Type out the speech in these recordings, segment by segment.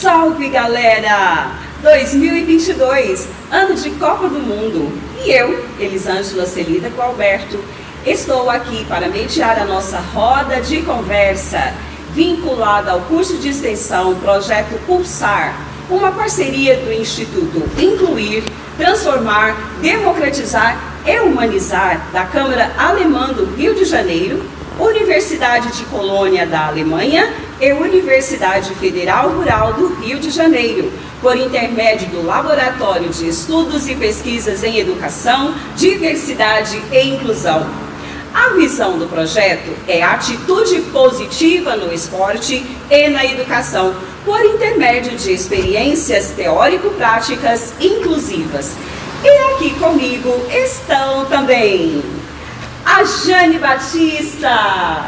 Salve, galera! 2022, ano de Copa do Mundo. E eu, Elisângela Celida com Alberto, estou aqui para mediar a nossa roda de conversa, vinculada ao curso de extensão Projeto Pulsar, uma parceria do Instituto Incluir, Transformar, Democratizar e Humanizar da Câmara Alemã do Rio de Janeiro, Universidade de Colônia da Alemanha e Universidade Federal Rural do Rio de Janeiro, por intermédio do Laboratório de Estudos e Pesquisas em Educação, Diversidade e Inclusão. A visão do projeto é a atitude positiva no esporte e na educação, por intermédio de experiências teórico-práticas inclusivas. E aqui comigo estão também a Jane Batista,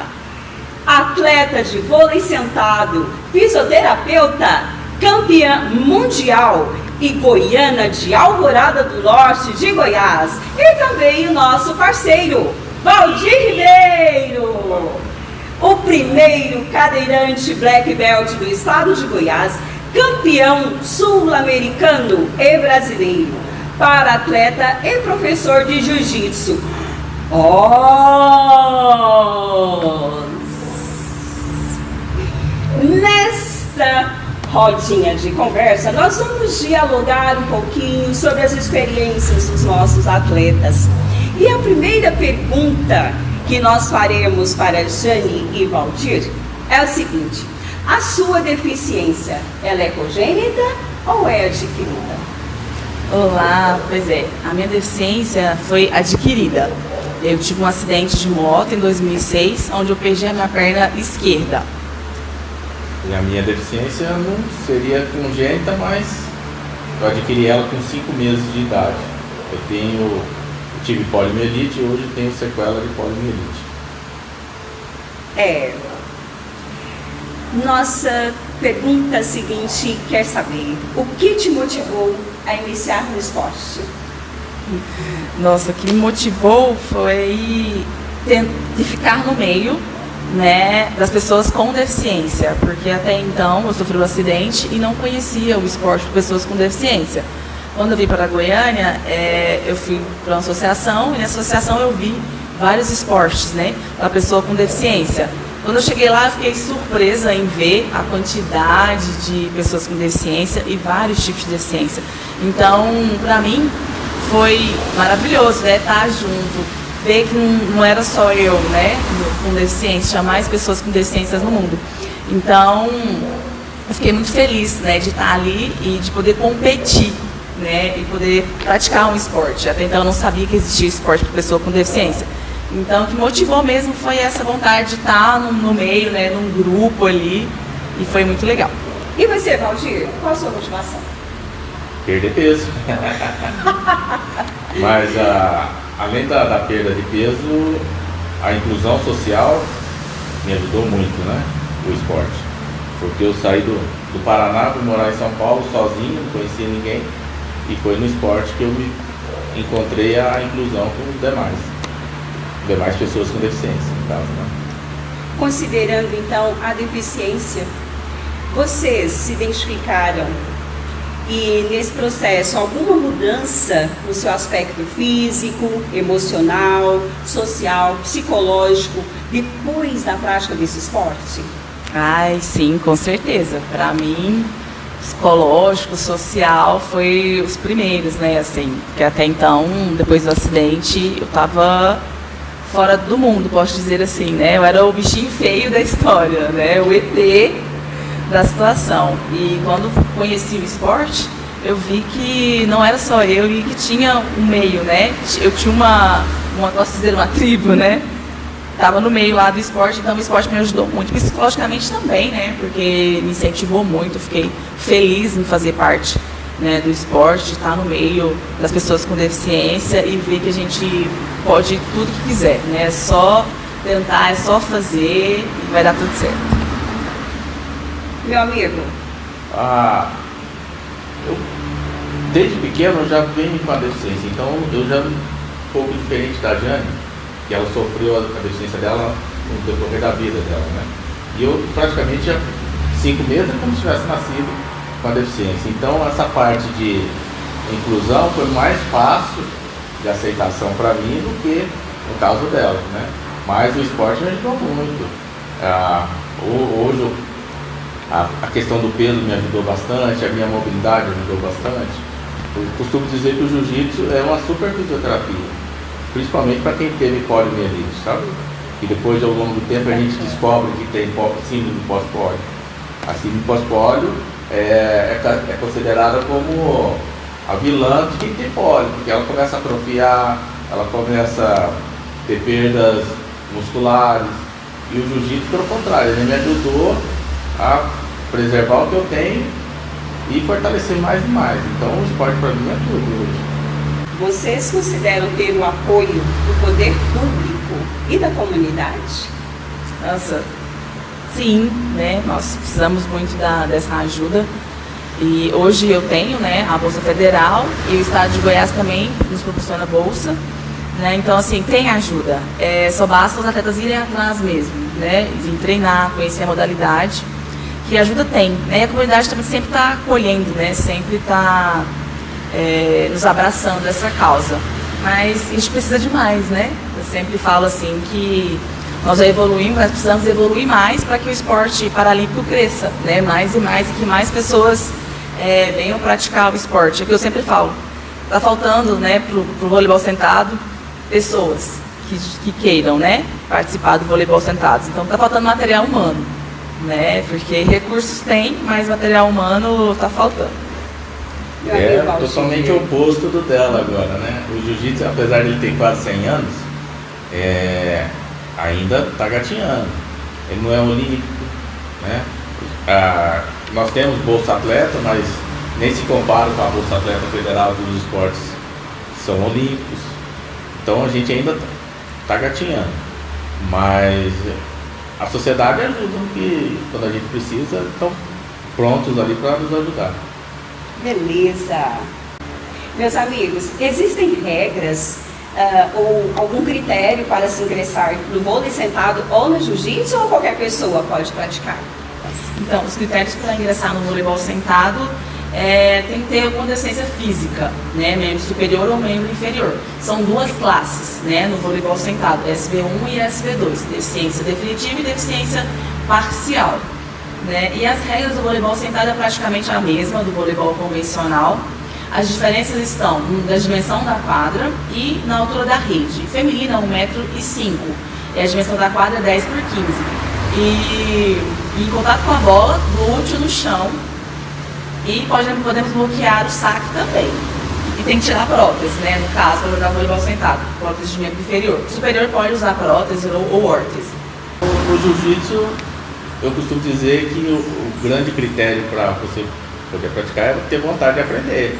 atleta de vôlei sentado, fisioterapeuta, campeã mundial e goiana de Alvorada do Norte de Goiás. E também o nosso parceiro, Valdir Ribeiro, o primeiro cadeirante black belt do estado de Goiás, campeão sul-americano e brasileiro, para-atleta e professor de jiu-jitsu. Nesta rodinha de conversa, nós vamos dialogar um pouquinho sobre as experiências dos nossos atletas. E a primeira pergunta que nós faremos para Jane e Valdir é o seguinte: a sua deficiência, ela é congênita ou é adquirida? Olá, pois é, a minha deficiência foi adquirida. Eu tive um acidente de moto em 2006, onde eu perdi a minha perna esquerda. E a minha deficiência não seria congênita, mas eu adquiri ela com 5 meses de idade. Eu tive poliomielite e hoje tenho sequela de poliomielite. Nossa pergunta seguinte quer saber: o que te motivou a iniciar no esporte? Nossa, o que me motivou foi de ficar no meio, né, das pessoas com deficiência, porque até então eu sofri um acidente e não conhecia o esporte de pessoas com deficiência. Quando eu vim para Goiânia, eu fui para uma associação, e nessa associação eu vi vários esportes, né, para pessoa com deficiência. Quando eu cheguei lá, eu fiquei surpresa em ver a quantidade de pessoas com deficiência e vários tipos de deficiência. Então, para mim, foi maravilhoso, né, estar junto, ver que não era só eu, né, com deficiência, tinha mais pessoas com deficiências no mundo. Então, eu fiquei muito feliz, né, de estar ali e de poder competir, né, e poder praticar um esporte. Até então eu não sabia que existia esporte para pessoa com deficiência. Então, o que motivou mesmo foi essa vontade de estar no meio, né, num grupo ali, e foi muito legal. E você, Valdir, qual a sua motivação? Perder peso. Mas além da perda de peso, a inclusão social me ajudou muito, né? O esporte. Porque eu saí do Paraná para morar em São Paulo sozinho, não conhecia ninguém, e foi no esporte que eu me encontrei a inclusão com os demais pessoas com deficiência, no caso, né? Considerando então a deficiência, vocês se identificaram e nesse processo alguma mudança no seu aspecto físico, emocional, social, psicológico, depois da prática desse esporte? Ai, sim, com certeza. Para mim, psicológico, social, foi os primeiros, né, assim, porque até então, depois do acidente, eu tava fora do mundo, posso dizer assim, né, eu era o bichinho feio da história, né, o ET da situação. E quando conheci o esporte, eu vi que não era só eu e que tinha um meio, né, eu tinha posso dizer, uma tribo, né, estava no meio lá do esporte, então o esporte me ajudou muito, psicologicamente também, né, porque me incentivou muito, fiquei feliz em fazer parte, né, do esporte, de estar no meio das pessoas com deficiência e ver que a gente pode tudo que quiser, né, é só tentar, é só fazer e vai dar tudo certo. Meu amigo? Desde pequeno eu já venho com a deficiência, então eu já um pouco diferente da Jane, que ela sofreu a deficiência dela no decorrer da vida dela, né? E eu praticamente já 5 meses, como se tivesse nascido com a deficiência. Então essa parte de inclusão foi mais fácil de aceitação para mim do que no caso dela, né? Mas o esporte me ajudou muito. Hoje a questão do peso me ajudou bastante, a minha mobilidade ajudou bastante. Eu costumo dizer que o jiu-jitsu é uma super fisioterapia, principalmente para quem teve poliomielite, sabe? E depois, ao longo do tempo, a gente descobre que tem síndrome pós-pólio. A síndrome pós-pólio é considerada como a vilã de quem tem pólio, porque ela começa a atrofiar, ela começa a ter perdas musculares. E o jiu-jitsu, pelo contrário, ele me ajudou a preservar o que eu tenho e fortalecer mais e mais. Então, o esporte para mim é tudo hoje. Vocês consideram ter o apoio do poder público e da comunidade? Nossa, sim, né? Nós precisamos muito dessa ajuda. E hoje eu tenho, né, a Bolsa Federal e o Estado de Goiás também nos proporciona bolsa. Né? Então, assim, tem ajuda. Só basta os atletas irem atrás mesmo, né? Vir treinar, conhecer a modalidade. Que ajuda tem, né? E a comunidade também sempre está acolhendo, né? Sempre está nos abraçando essa causa. Mas a gente precisa de mais, né? Eu sempre falo assim que nós já evoluímos, mas precisamos evoluir mais para que o esporte paralímpico cresça, né? Mais e mais, e que mais pessoas venham praticar o esporte. É o que eu sempre falo. Está faltando, né, para o voleibol sentado, pessoas que queiram, né, participar do voleibol sentados. Então está faltando material humano, né? Porque recursos tem, mas material humano está faltando. É totalmente o oposto do dela agora, né? O jiu-jitsu, apesar de ele ter quase 100 anos, ainda está gatinhando. Ele não é olímpico, né? Nós temos Bolsa Atleta, mas nem se compara com a Bolsa Atleta Federal dos esportes que são olímpicos. Então a gente ainda está gatinhando. Mas a sociedade ajuda, que quando a gente precisa, estão prontos ali para nos ajudar. Beleza. Meus amigos, existem regras ou algum critério para se ingressar no vôlei sentado ou no jiu-jitsu, ou qualquer pessoa pode praticar? Então, os critérios para ingressar no voleibol sentado tem que ter alguma deficiência física, né? Membro superior ou membro inferior. São duas classes, né, no voleibol sentado, SV1 e SV2, deficiência definitiva e deficiência parcial. Né? E as regras do voleibol sentado é praticamente a mesma do voleibol convencional. As diferenças estão na dimensão da quadra e na altura da rede. Feminina 1,05 m e a dimensão da quadra é 10 por 15. E em contato com a bola, glúteo no chão, e podemos bloquear o saque também. E tem que tirar prótese, né? No caso, para jogar voleibol sentado, prótese de membro inferior. O superior pode usar prótese ou órtese. No jiu-jitsu, eu costumo dizer que o grande critério para você poder praticar é ter vontade de aprender,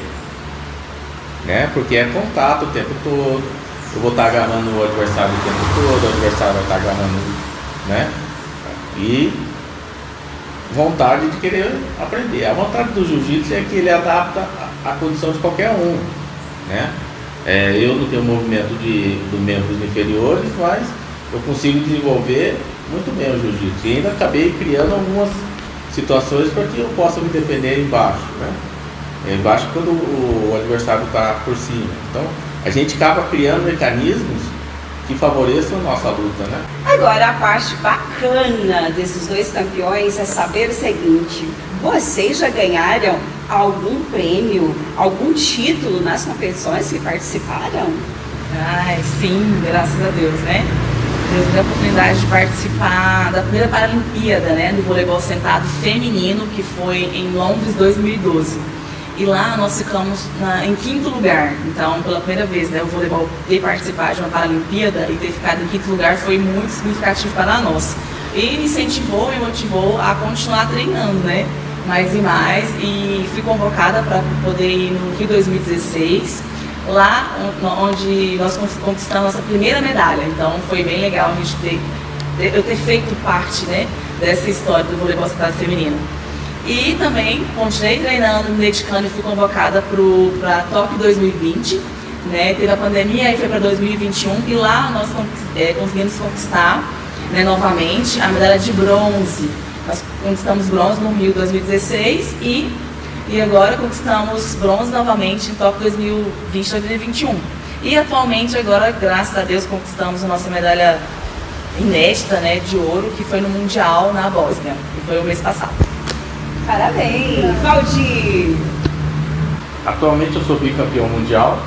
né? Porque é contato o tempo todo, eu vou estar agarrando o adversário o tempo todo, o adversário vai estar agarrando, né? E vontade de querer aprender. A vontade do jiu-jitsu é que ele adapta a condição de qualquer um, né? Eu não tenho movimento dos membros inferiores, mas eu consigo desenvolver muito bem o jiu-jitsu. E ainda acabei criando algumas situações para que eu possa me defender embaixo, né? Embaixo quando o adversário está por cima. Então, a gente acaba criando mecanismos que favoreçam a nossa luta, né? Agora, a parte bacana desses dois campeões é saber o seguinte: vocês já ganharam algum prêmio, algum título nas competições que participaram? Ai, sim, graças a Deus, né? Eu tive a oportunidade de participar da primeira Paralimpíada, né, do voleibol sentado feminino, que foi em Londres 2012. E lá nós ficamos em 5º lugar. Então, pela primeira vez, né, o voleibol ter participado de uma Paralimpíada e ter ficado em 5º lugar foi muito significativo para nós. E me incentivou, me motivou a continuar treinando, né, mais e mais. E fui convocada para poder ir no Rio 2016. Lá onde nós conquistamos nossa primeira medalha. Então foi bem legal eu ter feito parte, né, dessa história do voleibol sentado feminino. E também continuei treinando, me dedicando e fui convocada para Tóquio 2020. Né, teve a pandemia e foi para 2021 e lá nós conseguimos conquistar, né, novamente a medalha de bronze. Nós conquistamos bronze no Rio 2016 e e agora conquistamos bronze novamente em Tóquio 2020-2021. E atualmente agora, graças a Deus, conquistamos a nossa medalha inédita, né, de ouro, que foi no Mundial na Bósnia, que foi o mês passado. Parabéns! Valdir! Atualmente eu sou bicampeão mundial,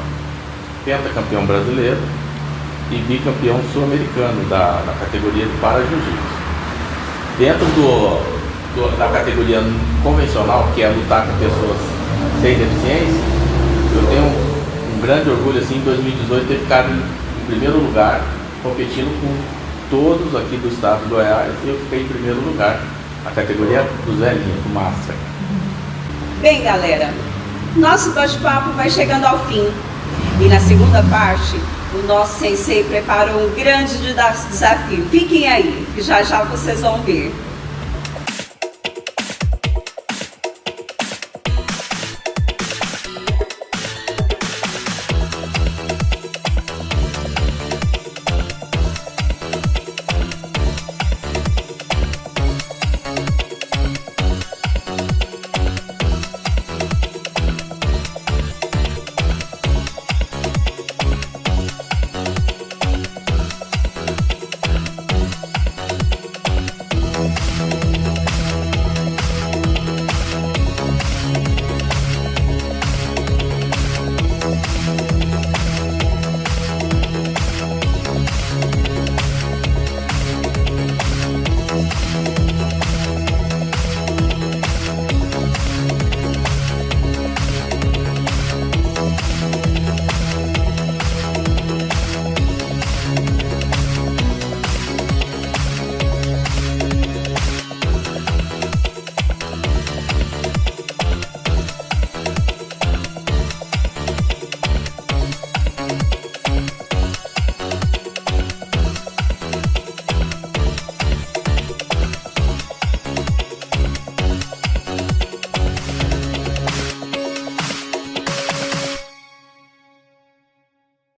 pentacampeão brasileiro e bicampeão sul-americano da categoria de para-jiu-jitsu. Dentro da categoria convencional, que é lutar com pessoas sem deficiência, eu tenho um grande orgulho assim, em 2018 ter ficado em primeiro lugar, competindo com todos aqui do estado do Goiás, e eu fiquei em primeiro lugar, a categoria dos velhinhos, do Master. Bem, galera, nosso bate-papo vai chegando ao fim. E na segunda parte, o nosso sensei preparou um grande desafio. Fiquem aí, que já já vocês vão ver.